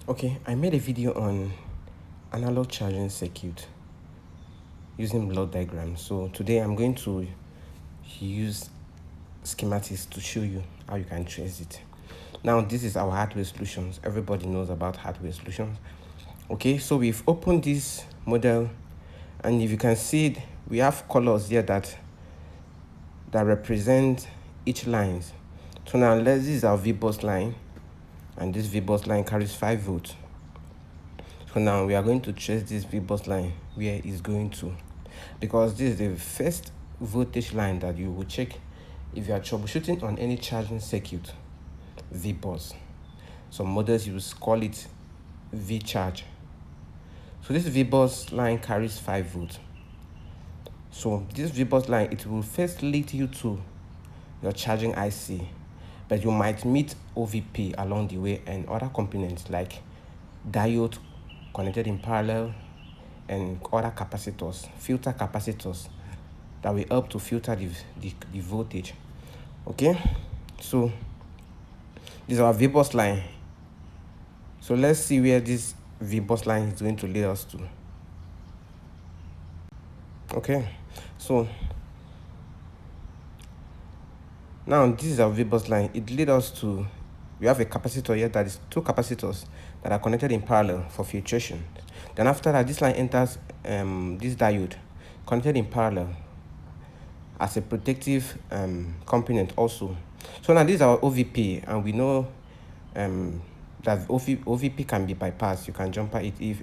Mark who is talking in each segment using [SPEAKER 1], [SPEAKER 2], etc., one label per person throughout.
[SPEAKER 1] Okay, I made a video on analog charging circuit using block diagram. So today I'm going to use schematics to show you how you can trace it. Now this is our hardware solutions. Everybody knows about hardware solutions. Okay, so we've opened this model, and if you can see, we have colors here that represent each lines. So now this is our VBus line, and this VBus line carries 5 volts. So now we are going to trace this VBus line where it's going to, because this is the first voltage line that you will check if you are troubleshooting on any charging circuit. VBus, some models you call it V charge. So this VBus line carries 5 volts. So this VBus line, it will first lead you to your charging IC, but you might meet OVP along the way and other components like diode connected in parallel and other capacitors, filter capacitors that will help to filter the voltage. Okay, so this is our VBus line. So let's see where this VBus line is going to lead us to. Okay, so now this is our VBus line. It leads us to, we have a capacitor here that is 2 capacitors that are connected in parallel for filtration. Then after that, this line enters this diode connected in parallel as a protective component also. So now this is our OVP, and we know that OVP can be bypassed. You can jumper it if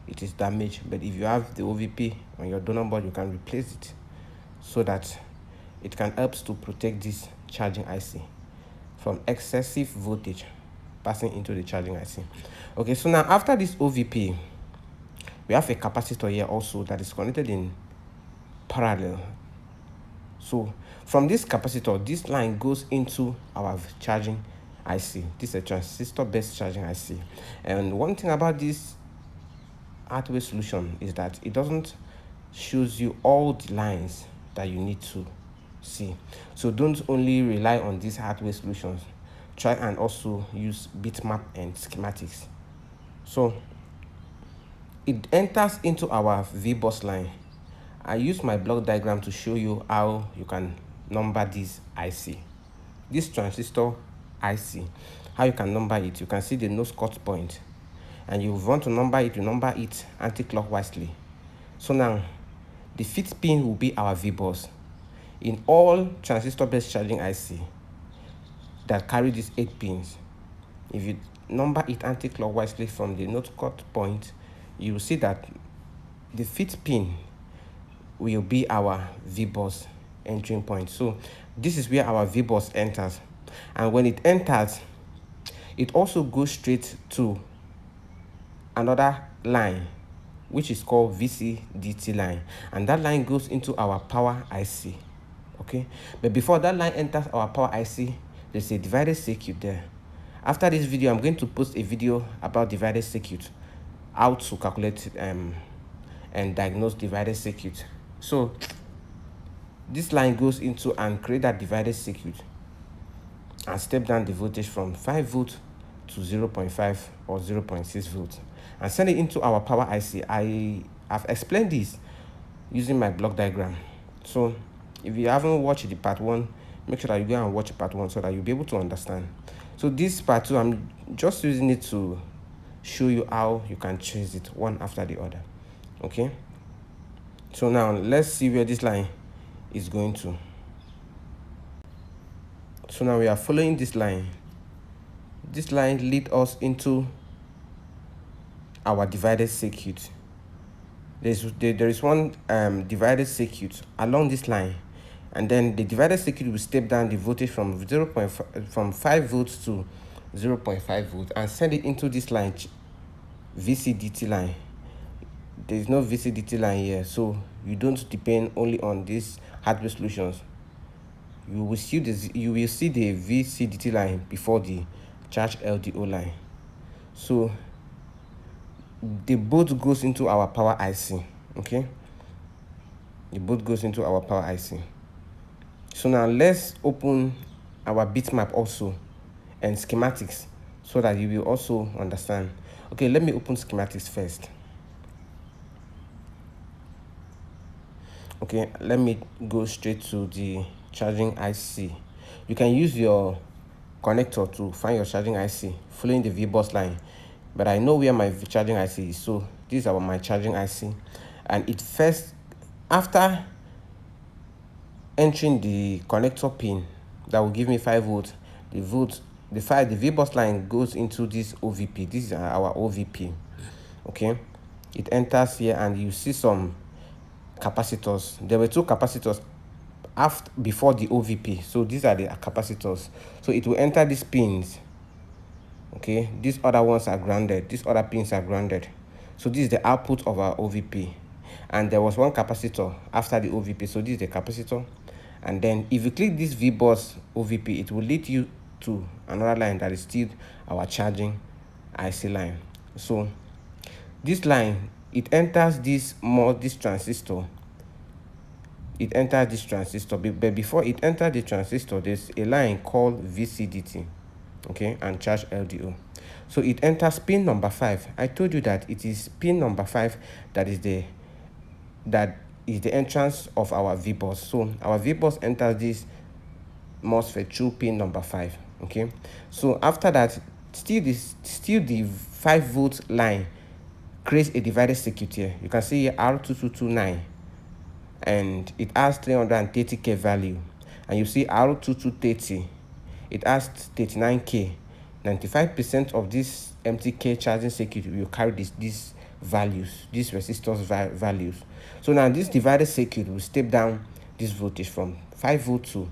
[SPEAKER 1] it is damaged, but if you have the OVP on your donor board, you can replace it so that it can help to protect this charging IC from excessive voltage passing into the charging IC. Okay, so now after this OVP, we have a capacitor here also that is connected in parallel. So from this capacitor, this line goes into our charging IC. This is a transistor-based charging IC. And one thing about this hardware solution is that it doesn't shows you all the lines that you need to see. So don't only rely on these hardware solutions. Try and also use bitmap and schematics. So it enters into our VBus line. I use my block diagram to show you how you can number this IC. This transistor IC, how you can number it. You can see the nose cut point, and you want to number it, you number it anti-clockwise. So now the 5th pin will be our VBus. In all transistor-based charging IC that carry these 8 pins, if you number it anti-clockwise from the node cut point, you will see that the 5th pin will be our VBus entering point. So this is where our VBus enters, and when it enters, it also goes straight to another line which is called VCDT line, and that line goes into our power IC. Okay, but before that line enters our power IC, there's a divided circuit there. After this video, I'm going to post a video about divided circuit, how to calculate and diagnose divided circuit. So this line goes into and create that divided circuit and step down the voltage from 5 volts to 0.5 or 0.6 volts and send it into our power IC. I have explained this using my block diagram. So if you haven't watched the part 1, make sure that you go and watch part 1 so that you'll be able to understand. So this part 2, I'm just using it to show you how you can trace it one after the other. Okay, so now let's see where this line is going to. So now we are following this line. This line leads us into our divided circuit. There is one divided circuit along this line, and then the divided circuit will step down the voltage from 5 volts to 0.5 volts and send it into this line, VCDT line. There is no VCDT line here, so you don't depend only on these hardware solutions. You will see the VCDT line before the charge LDO line. So the both goes into our power IC. Okay, the both goes into our power IC. So now let's open our bitmap also and schematics so that you will also understand. Okay, let me open schematics first. Okay, let me go straight to the charging IC. You can use your connector to find your charging IC following the VBus line, but I know where my charging IC is, so this is my charging IC. And it first, after entering the connector pin that will give me 5 volts, the VBus line goes into this OVP. This is our OVP. Okay, it enters here and you see some capacitors. There were 2 capacitors before the OVP, so these are the capacitors. So it will enter these pins. Okay, these other ones are grounded, these other pins are grounded. So this is the output of our OVP, and there was 1 capacitor after the OVP, so this is the capacitor. And then if you click this VBus OVP, it will lead you to another line that is still our charging IC line. So this line, it enters this transistor. It enters this transistor, but before it enters the transistor, there's a line called VCDT, okay, and charge LDO. So it enters pin number 5. I told you that it is pin number 5 that is the entrance of our VBus. So our VBus enters this MOSFET through pin number 5. Okay, so after that, still the 5 volt line creates a divided circuit here. You can see here R2229, and it has 330k value, and you see R2230, it has 39k. 95% of this MTK charging circuit will carry these values, these resistors values. So now this divided circuit will step down this voltage from 5 volt to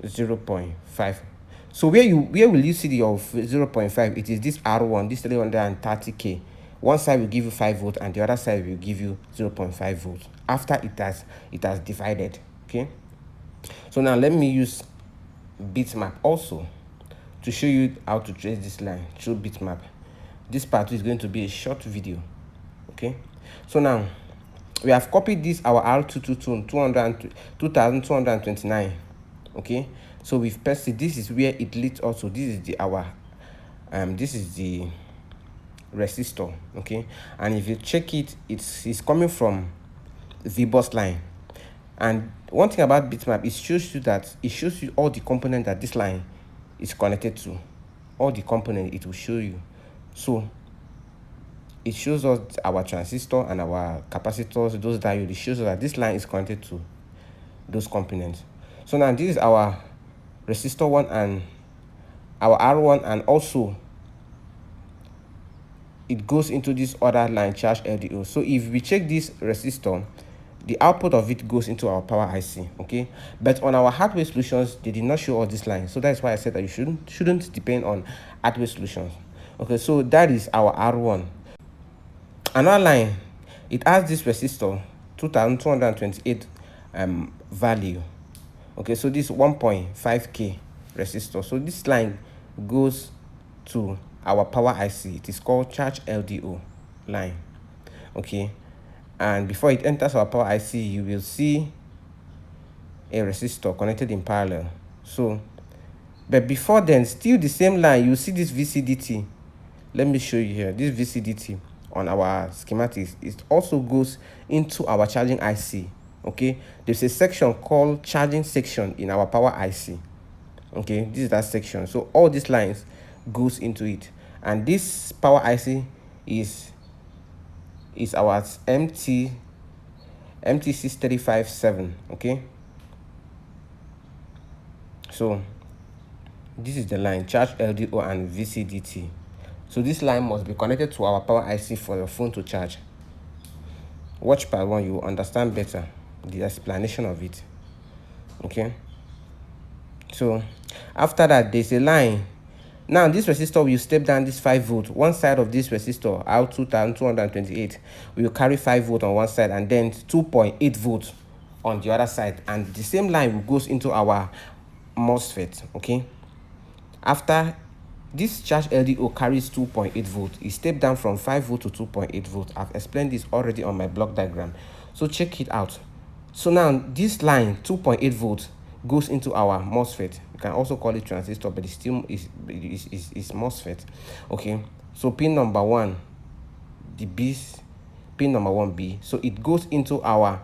[SPEAKER 1] 0.5. So where will you see the of 0.5? It is this R1, this 330k. One side will give you 5 volts and the other side will give you 0.5 volts after it has divided. Okay, so now let me use bitmap also to show you how to trace this line through bitmap. This part is going to be a short video. Okay, so now we have copied this our R222 2229. Okay, so we've pasted. This is where it leads also. This is this is the resistor. Okay, and if you check it, it's coming from the bus line. And one thing about bitmap, it shows you all the components that this line is connected to. All the components it will show you. So it shows us our transistor and our capacitors, those diodes. It shows us that this line is connected to those components. So now this is our resistor 1 and our R1, and also it goes into this other line, charge LDO. So if we check this resistor, the output of it goes into our power IC. Okay, but on our hardware solutions, they did not show us this line. So that's why I said that you shouldn't depend on hardware solutions. Okay, so that is our R1. Another line, it has this resistor 2228 value. Okay, so this 1.5k resistor. So this line goes to our power IC. It is called charge LDO line. Okay, and before it enters our power IC, you will see a resistor connected in parallel. So but before then, still the same line, you see this VCDT. Let me show you here. This VCDT on our schematics, it also goes into our charging IC. Okay, there's a section called charging section in our power IC. Okay, this is that section. So all these lines goes into it, and this power IC is our MT6357. Okay, so this is the line, charge LDO and VCDT. So this line must be connected to our power IC for your phone to charge. Watch part 1, you will understand better the explanation of it. Okay, so after that, there's a line. Now this resistor will step down this 5 volt. One side of this resistor, R2228, will carry 5 volt on one side and then 2.8 volts on the other side, and the same line goes into our MOSFET. Okay, after this charge LDO carries 2.8 volts, it stepped down from 5 volt to 2.8 volts. I've explained this already on my block diagram, so check it out. So now this line 2.8 volts, goes into our MOSFET. You can also call it transistor, but it still is MOSFET. Okay, so pin number 1, the B's, pin number 1B, so it goes into our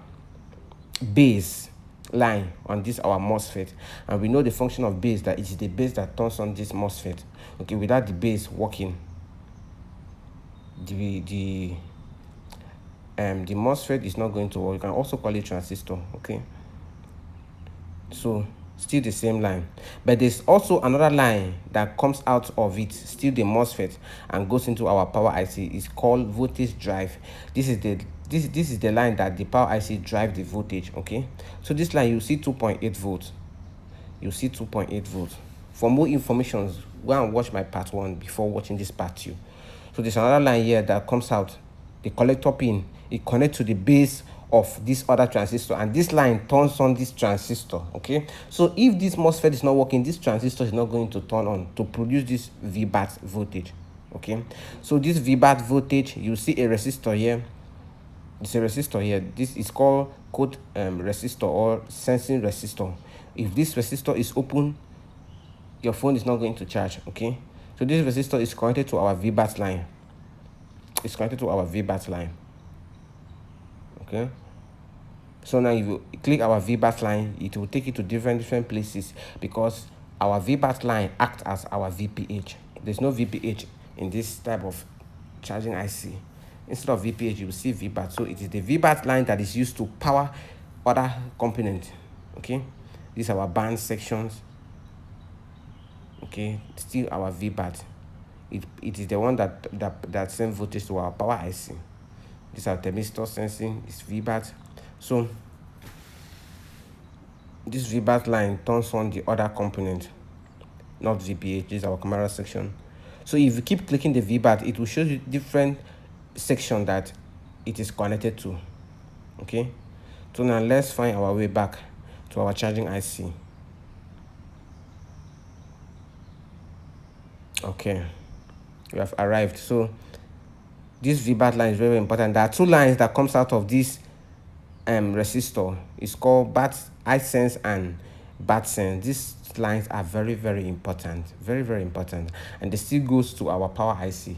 [SPEAKER 1] base line on this our MOSFET, and we know the function of base, that it is the base that turns on this MOSFET. Okay, without the base working, the MOSFET is not going to work. You can also call it transistor. Okay, so still the same line, but there's also another line that comes out of it, still the MOSFET, and goes into our power IC. It's called voltage drive. This is the line that the power IC drive the voltage. Okay, so this line, you see 2.8 volts. You see 2.8 volts. For more information, go and watch my part 1 before watching this part 2. So there's another line here that comes out, the collector pin. It connects to the base of this other transistor, and this line turns on this transistor. Okay, so if this MOSFET is not working, this transistor is not going to turn on to produce this VBAT voltage. Okay, so this VBAT voltage, you see a resistor here. It's a resistor here. This is called resistor or sensing resistor. If this resistor is open, your phone is not going to charge. Okay, so this resistor is connected to our VBAT line. It's connected to our VBAT line. Okay, so now if you click our VBAT line, it will take you to different places, because our VBAT line acts as our VPH. There's no VPH in this type of charging IC. Instead of VPH, you will see VBAT. So it is the VBAT line that is used to power other components. Okay, these are our band sections. Okay, still our VBAT. It is the one that sends voltage to our power IC. This is our thermistor sensing, is VBAT. So this VBAT line turns on the other component, not VPH. This is our camera section. So if you keep clicking the VBAT, it will show you different section that it is connected to. Okay, so now let's find our way back to our charging IC. Okay, we have arrived. So this VBAT line is very important. There are 2 lines that comes out of this resistor. It's called iSense and BATSense. These lines are very important, very important, and they still goes to our power IC.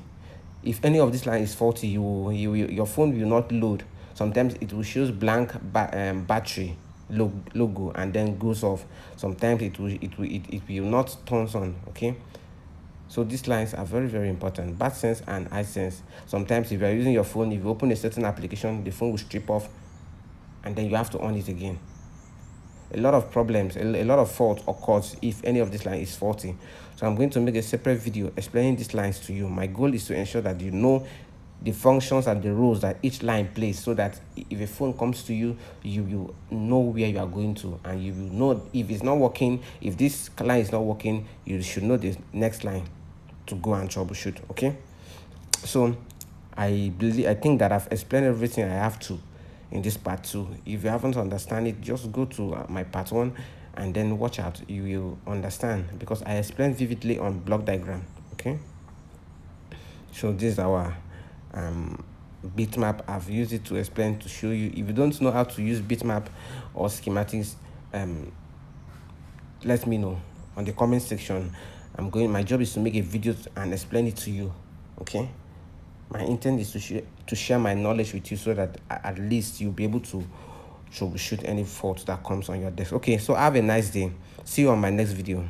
[SPEAKER 1] If any of this line is faulty, your phone will not load. Sometimes it will show blank battery logo and then goes off. Sometimes it will not turn on. Okay, so these lines are very important, BATSense and iSense. Sometimes if you are using your phone, if you open a certain application, the phone will strip off, and then you have to on it again. A lot of problems, a lot of fault occurs if any of this line is faulty. So I'm going to make a separate video explaining these lines to you. My goal is to ensure that you know the functions and the roles that each line plays, so that if a phone comes to you, you know where you are going to, and you will know if it's not working. If this line is not working, you should know the next line to go and troubleshoot. Okay, so I think that I've explained everything I have to in this part 2. If you haven't understand it, just go to my part 1 and then watch out. You will understand, because I explained vividly on block diagram. Okay, so this is our bitmap. I've used it to explain, to show you. If you don't know how to use bitmap or schematics, let me know on the comment section. My job is to make a video and explain it to you. Okay, my intent is to share my knowledge with you, so that at least you'll be able to troubleshoot any fault that comes on your desk. Okay, so have a nice day. See you on my next video.